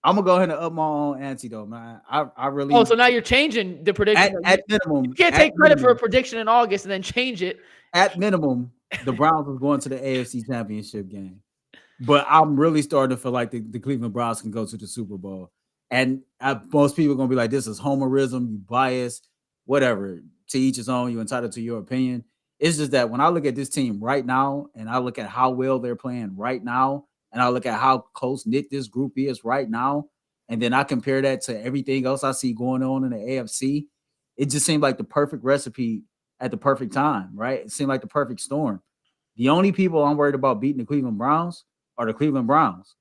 I'm gonna go ahead and up my own ante though, man. I really. Oh, so now you're changing the prediction. At minimum, you can't take credit for a prediction in August and then change it. At minimum, the Browns was going to the AFC Championship game, but I'm really starting to feel like the Cleveland Browns can go to the Super Bowl. And most people are gonna be like, "This is homerism, you bias, whatever." To each his own. You're entitled to your opinion. It's just that when I look at this team right now, and I look at how well they're playing right now, and I look at how close-knit this group is right now, and then I compare that to everything else I see going on in the AFC, it just seemed like the perfect recipe at the perfect time, right? It seemed like the perfect storm. The only people I'm worried about beating the Cleveland Browns are the Cleveland Browns.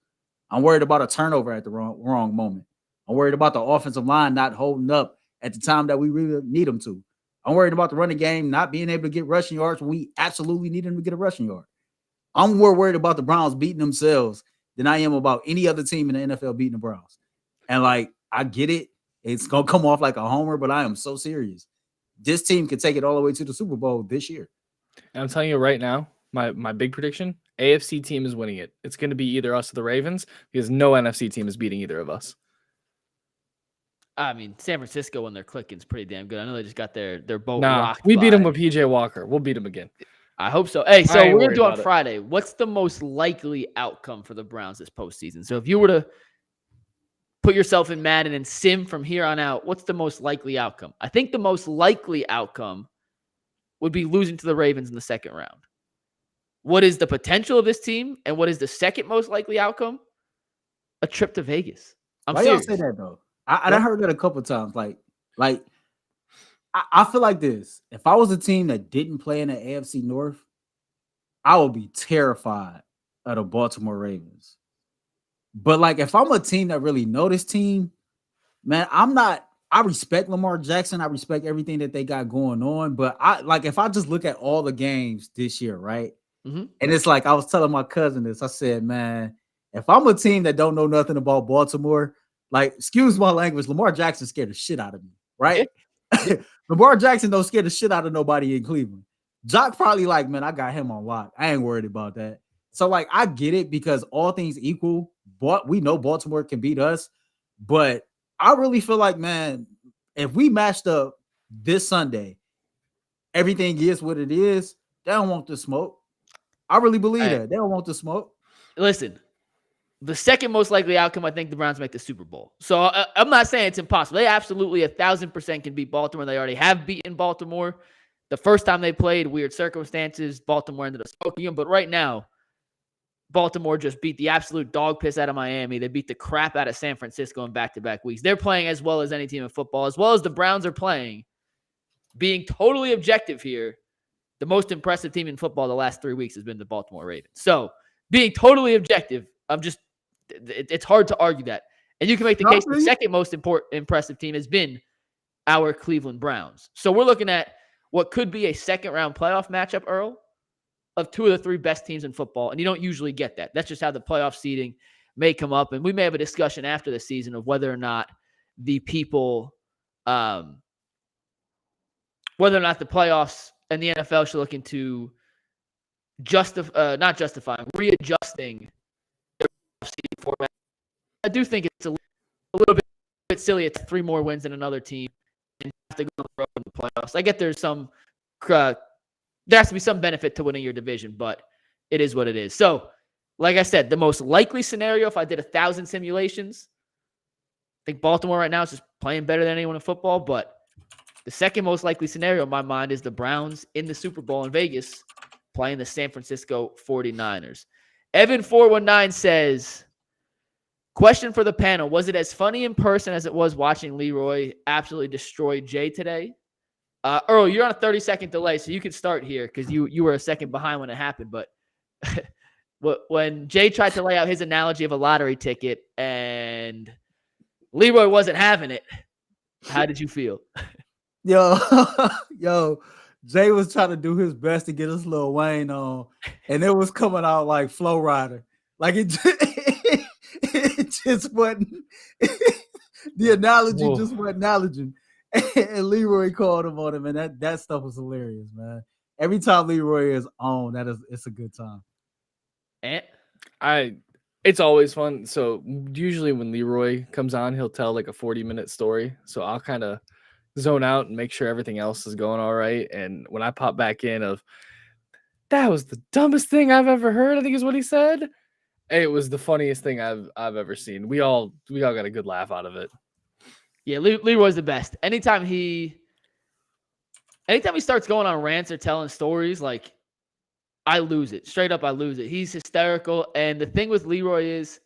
I'm worried about a turnover at the wrong moment. I'm worried about the offensive line not holding up at the time that we really need them to. I'm worried about the running game not being able to get rushing yards when we absolutely need them to get a rushing yard. I'm more worried about the Browns beating themselves than I am about any other team in the NFL beating the Browns. And, like, I get it. It's going to come off like a homer, but I am so serious. This team could take it all the way to the Super Bowl this year. And I'm telling you right now, my big prediction, AFC team is winning it. It's going to be either us or the Ravens because no NFC team is beating either of us. I mean, San Francisco, when they're clicking, is pretty damn good. I know they just got their boat Nah, rocked. we beat them with PJ Walker. We'll beat them again. I hope so. Hey, so we're going to do on Friday. What's the most likely outcome for the Browns this postseason? So if you were to put yourself in Madden and sim from here on out, what's the most likely outcome? I think the most likely outcome would be losing to the Ravens in the second round. What is the potential of this team, and what is the second most likely outcome? A trip to Vegas. Why y'all say that, though? I heard that a couple of times. Like I feel like this. If I was a team that didn't play in the AFC North, I would be terrified of the Baltimore Ravens. But, like, if I'm a team that really know this team, man, I respect Lamar Jackson. I respect everything that they got going on. But, if I just look at all the games this year, right? Mm-hmm. And it's like I was telling my cousin this. I said, man, if I'm a team that don't know nothing about Baltimore, like, excuse my language, Lamar Jackson scared the shit out of me, right? Lamar Jackson don't scare the shit out of nobody in Cleveland. Jock probably like, man, I got him on lock. I ain't worried about that. So, like, I get it because all things equal, we know Baltimore can beat us. But I really feel like, man, if we matched up this Sunday, everything is what it is. They don't want the smoke. I really believe that. They don't want the smoke. Listen. The second most likely outcome, I think the Browns make the Super Bowl. So I'm not saying it's impossible. They absolutely 1,000% can beat Baltimore. They already have beaten Baltimore. The first time they played, weird circumstances, Baltimore ended up smoking them. But right now, Baltimore just beat the absolute dog piss out of Miami. They beat the crap out of San Francisco in back-to-back weeks. They're playing as well as any team in football, as well as the Browns are playing. Being totally objective here, the most impressive team in football the last 3 weeks has been the Baltimore Ravens. So being totally objective, it's hard to argue that. And you can make the case the second most impressive team has been our Cleveland Browns. So we're looking at what could be a second-round playoff matchup, Earl, of 2 of the 3 best teams in football. And you don't usually get that. That's just how the playoff seeding may come up. And we may have a discussion after the season of whether or not the people, whether or not the playoffs and the NFL should look into readjusting their seeding format. I do think it's a little bit silly. It's 3 more wins than another team and have to go on the road in the playoffs. I get there's some there has to be some benefit to winning your division, but it is what it is. So, like I said, the most likely scenario, if I did 1,000 simulations, I think Baltimore right now is just playing better than anyone in football, but the second most likely scenario in my mind is the Browns in the Super Bowl in Vegas playing the San Francisco 49ers. Evan419 says, question for the panel. Was it as funny in person as it was watching Leroy absolutely destroy Jay today? Earl, you're on a 30-second delay, so you can start here because you were a second behind when it happened. But when Jay tried to lay out his analogy of a lottery ticket and Leroy wasn't having it, how did you feel? Yo, Jay was trying to do his best to get us Lil Wayne on, and it was coming out like Flow Rider. Like it just wasn't. The analogy just wasn't acknowledging. And Leroy called him on him, and that stuff was hilarious, man. Every time Leroy is on, it's a good time. And it's always fun. So usually when Leroy comes on, he'll tell like a 40-minute story. So I'll kind of zone out and make sure everything else is going all right. And when I pop back in that was the dumbest thing I've ever heard, I think is what he said. It was the funniest thing I've ever seen. We all got a good laugh out of it. Yeah, Leroy's the best. Anytime he starts going on rants or telling stories, like, I lose it. Straight up, I lose it. He's hysterical. And the thing with Leroy is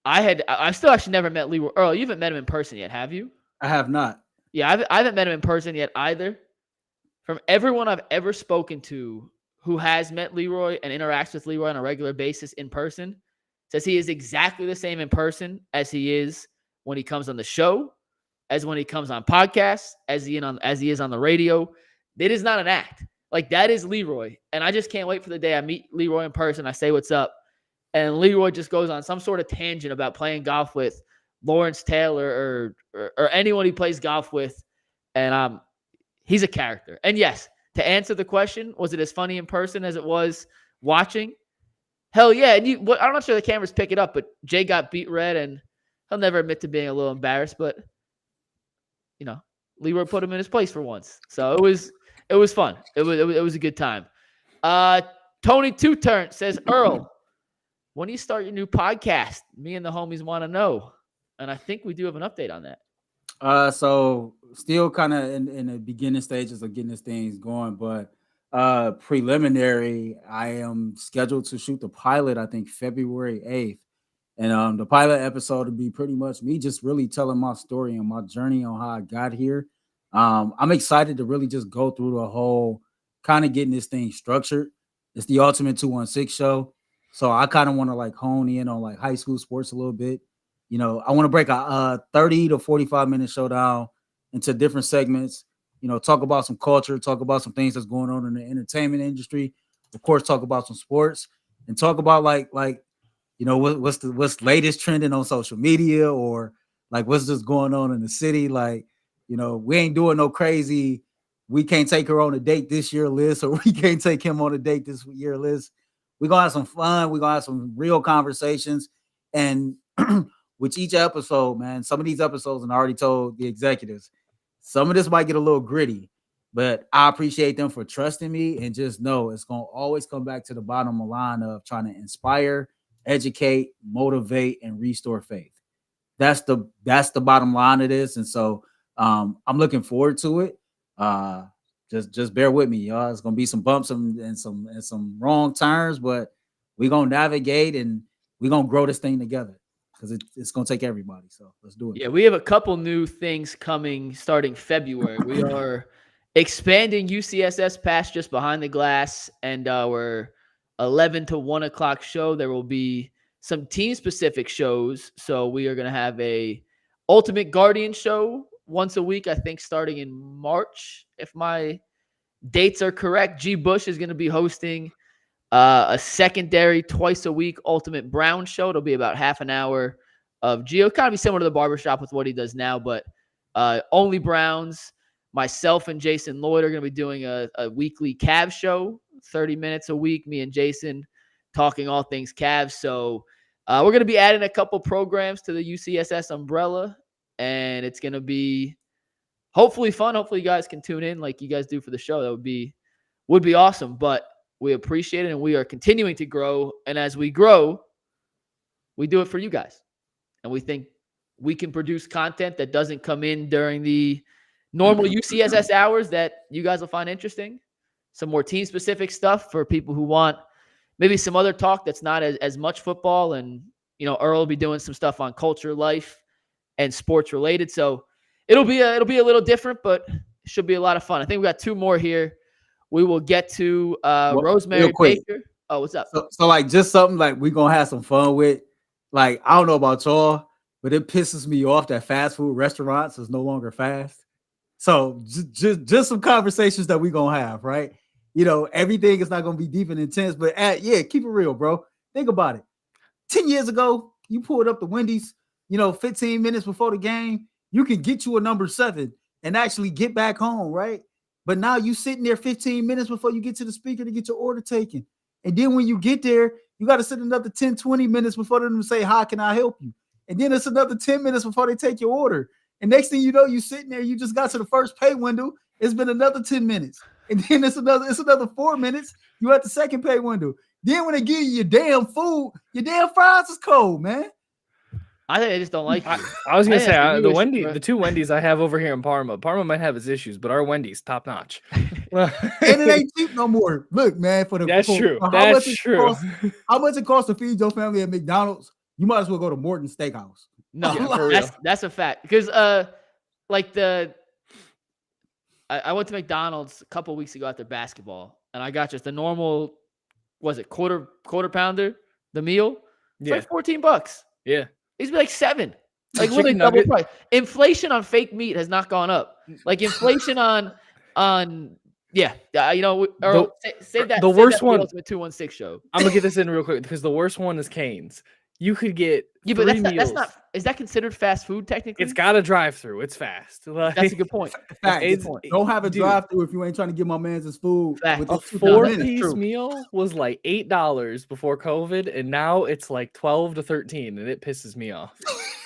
I've still actually never met Leroy. Earl, you haven't met him in person yet, have you? I have not. Yeah, I haven't met him in person yet either. From everyone I've ever spoken to who has met Leroy and interacts with Leroy on a regular basis in person, says he is exactly the same in person as he is when he comes on the show, as when he comes on podcasts, as he is on the radio. It is not an act. Like, that is Leroy. And I just can't wait for the day I meet Leroy in person. I say what's up. And Leroy just goes on some sort of tangent about playing golf with Lawrence Taylor or anyone he plays golf with. And he's a character. And yes, to answer the question, was it as funny in person as it was watching? Hell yeah. And I'm not sure the cameras pick it up, but Jay got beat red, and he'll never admit to being a little embarrassed, but Leroy put him in his place for once. So it was fun. It was a good time. Tony Two-Turn says, Earl, when do you start your new podcast? Me and the homies want to know. And I think we do have an update on that. So still kind of in the beginning stages of getting this thing going, but preliminary, I am scheduled to shoot the pilot, I think February 8th. And the pilot episode will be pretty much me just really telling my story and my journey on how I got here. I'm excited to really just go through the whole kind of getting this thing structured. It's the Ultimate 216 show. So I kind of want to like hone in on like high school sports a little bit. I want to break a 30 to 45-minute show down into different segments, talk about some culture, talk about some things that's going on in the entertainment industry, of course, talk about some sports, and talk about like what's latest trending on social media, or like what's just going on in the city. Like, we ain't doing no crazy, we can't take her on a date this year list, or we can't take him on a date this year list. We're going to have some fun. We're going to have some real conversations. And with each episode, man, some of these episodes, and I already told the executives, some of this might get a little gritty, but I appreciate them for trusting me, and just know it's going to always come back to the bottom line of trying to inspire, educate, motivate, and restore faith. That's the bottom line of this. And so I'm looking forward to it. just bear with me, y'all. It's gonna be some bumps and some wrong turns, but we're gonna navigate and we're gonna grow this thing together because it's gonna take everybody. So let's do it. Yeah, we have a couple new things coming starting February. We are expanding UCSS past just behind the glass, and our 11 to 1 o'clock show. There will be some team-specific shows. So we are going to have a Ultimate Guardian show once a week, I think starting in March, if my dates are correct. G. Bush is going to be hosting a secondary twice a week Ultimate Brown show. It'll be about half an hour of Gio. Kind of be similar to the barbershop with what he does now, but only Browns. Myself and Jason Lloyd are going to be doing a weekly Cavs show, 30 minutes a week, me and Jason talking all things Cavs. So we're going to be adding a couple programs to the UCSS umbrella, and it's going to be hopefully fun. Hopefully you guys can tune in like you guys do for the show. That would be awesome, but we appreciate it, and we are continuing to grow. And as we grow, we do it for you guys. And we think we can produce content that doesn't come in during the normal UCSS hours that you guys will find interesting. Some more team-specific stuff for people who want maybe some other talk that's not as much football. And, Earl will be doing some stuff on culture, life, and sports related. So it'll be a little different, but it should be a lot of fun. I think we got two more here. We will get to Rosemary Baker. Oh, what's up? So like just something like we're going to have some fun with. Like, I don't know about y'all, but it pisses me off that fast food restaurants is no longer fast. So just some conversations that we're going to have, right? Everything is not going to be deep and intense, but keep it real, bro. Think about it. 10 years ago, you pulled up the Wendy's, 15 minutes before the game, you can get you a number 7 and actually get back home, right? But now you sitting there 15 minutes before you get to the speaker to get your order taken. And then when you get there, you got to sit another 10, 20 minutes before them to say, how can I help you? And then it's another 10 minutes before they take your order. And next thing you know, you sitting there, you just got to the first pay window. It's been another 10 minutes. And then it's another 4 minutes. You at the second pay window. Then when they give you your damn food, your damn fries is cold, man. I think they just don't like you. I was going to say, the two Wendy's I have over here in Parma might have its issues, but our Wendy's top notch. And it ain't cheap no more. Look, man, that's true. That's true. How much it costs to feed your family at McDonald's? You might as well go to Morton Steakhouse. No, that's a fact. Because I went to McDonald's a couple of weeks ago after basketball, and I got just the normal, quarter pounder, the meal. It's like $14. Yeah. It's like $7. Like literally double price. Inflation on fake meat has not gone up. Like inflation on Earl, save that. The worst one. The 216 show. I'm gonna get this in real quick because the worst one is Cane's. You could get but that's not. Is that considered fast food technically? It's got a drive-through. It's fast. That's a good point. Don't have a drive-through if you ain't trying to give my man's his food. A 4-piece meal was like $8 before COVID, and now it's like $12 to $13, and it pisses me off.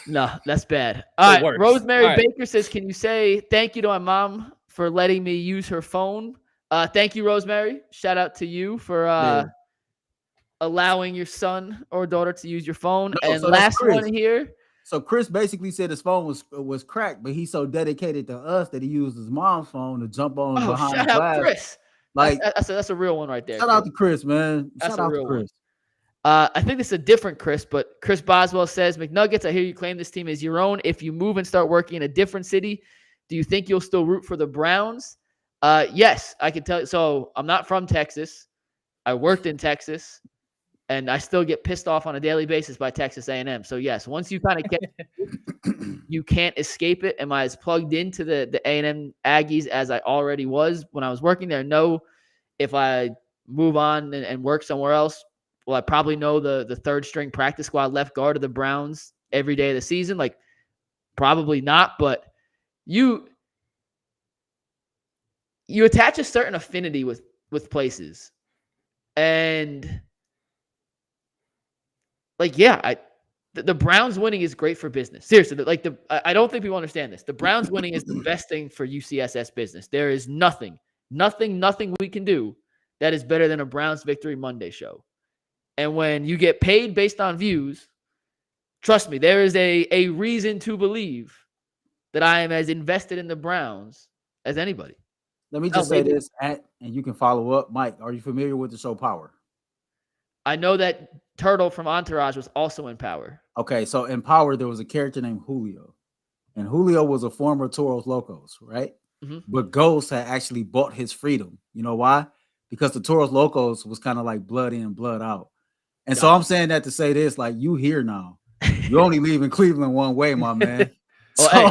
No, that's bad. All right, Rosemary Baker says, "Can you say thank you to my mom for letting me use her phone?" Thank you, Rosemary. Shout out to you for allowing your son or daughter to use your phone. And last one here. So Chris basically said his phone was cracked, but he's so dedicated to us that he used his mom's phone to jump on behind the glass. Shout out Chris. Like that's a real one right there. Shout out to Chris, man. Shout out to Chris. I think this is a different Chris, but Chris Boswell says, McNuggets, I hear you claim this team is your own. If you move and start working in a different city, do you think you'll still root for the Browns? Yes, I can tell you. So I'm not from Texas. I worked in Texas. And I still get pissed off on a daily basis by Texas A&M. So, yes, once you kind of get you can't escape it. Am I as plugged into the A&M Aggies as I already was when I was working there? No. If I move on and work somewhere else, well, I probably know the third-string practice squad left guard of the Browns every day of the season. Like, probably not. But you attach a certain affinity with places. And the Browns winning is great for business. Seriously, I don't think people understand this. The Browns winning is the best thing for UCSS business. There is nothing we can do that is better than a Browns Victory Monday show. And when you get paid based on views, trust me, there is a reason to believe that I am as invested in the Browns as anybody. Let me just say this, and you can follow up. Mike, are you familiar with the show Power? I know that Turtle from Entourage was also in Power. Okay, so in Power, there was a character named Julio. And Julio was a former Toros Locos, right? Mm-hmm. But Ghost had actually bought his freedom. You know why? Because the Toros Locos was kind of like blood in, blood out. And so I'm saying that to say this, like, you here now. You're only leaving Cleveland one way, my man. Hey,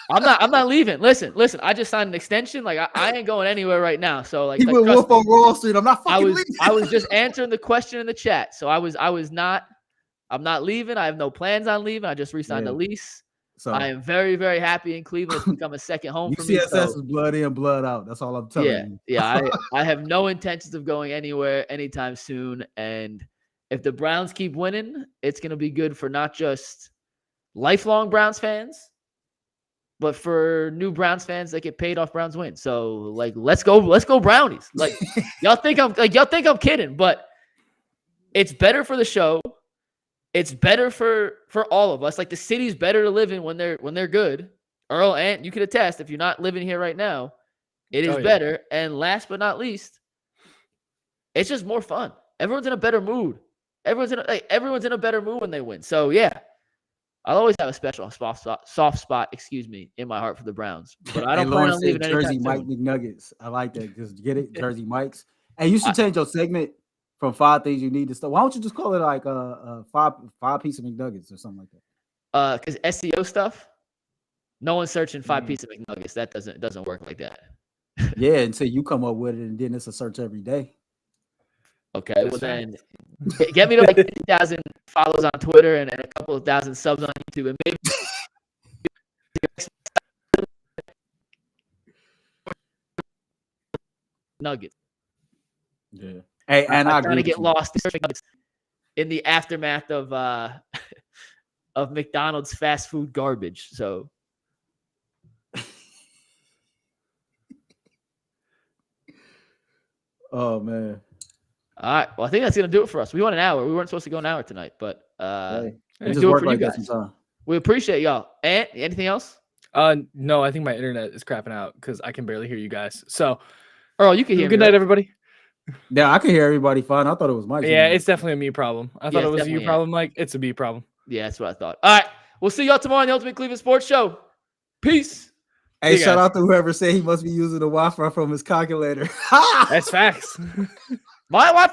I'm not leaving. Listen. I just signed an extension. Like I ain't going anywhere right now. So like, you went Wolf on Wall Street. I'm not fucking leaving. I was just answering the question in the chat. So I'm not leaving. I have no plans on leaving. I just re-signed a lease. So I am very, very happy in Cleveland. It's become a second home for me. UCSS is blood in, blood out. That's all I'm telling you. Yeah. I have no intentions of going anywhere anytime soon. And if the Browns keep winning, it's going to be good for not just lifelong Browns fans, but for new Browns fans that get paid off Browns win. So like, let's go Brownies. Like y'all think I'm kidding, but it's better for the show. It's better for all of us. Like the city's better to live in when they're good. Earl, and you can attest, if you're not living here right now, it is better. And last but not least, it's just more fun. Everyone's in a better mood. Everyone's in a better mood when they win. So yeah, I'll always have a special soft spot, in my heart for the Browns. But I don't plan on leaving anytime Jersey soon. Mike McNuggets. I like that. Just get it, Jersey Mikes. And you should change your segment from 5 things you need to start. Why don't you just call it like five piece of McNuggets or something like that? Because SEO stuff, no one's searching 5 piece of McNuggets. That doesn't work like that. Yeah, until you come up with it, and then it's a search every day. Okay, well then, get me to like 50,000 follows on Twitter and a couple of thousand subs on YouTube, and maybe Nuggets. Yeah. Hey, and I'm trying to get lost in the aftermath of McDonald's fast food garbage. So, oh man. All right. Well, I think that's gonna do it for us. We went an hour. We weren't supposed to go an hour tonight, but it just do it for you guys. We appreciate y'all. And anything else? No, I think my internet is crapping out because I can barely hear you guys. So, Earl, you can hear me. Good night, everybody. Yeah, I can hear everybody fine. I thought it was Mike. Yeah, it's definitely a me problem. I thought it was a you problem, Mike. It's a me problem. Yeah, that's what I thought. All right. We'll see y'all tomorrow on the Ultimate Cleveland Sports Show. Peace. Hey, shout out to whoever said he must be using the Wi-Fi from his calculator. That's facts. My Wi-Fi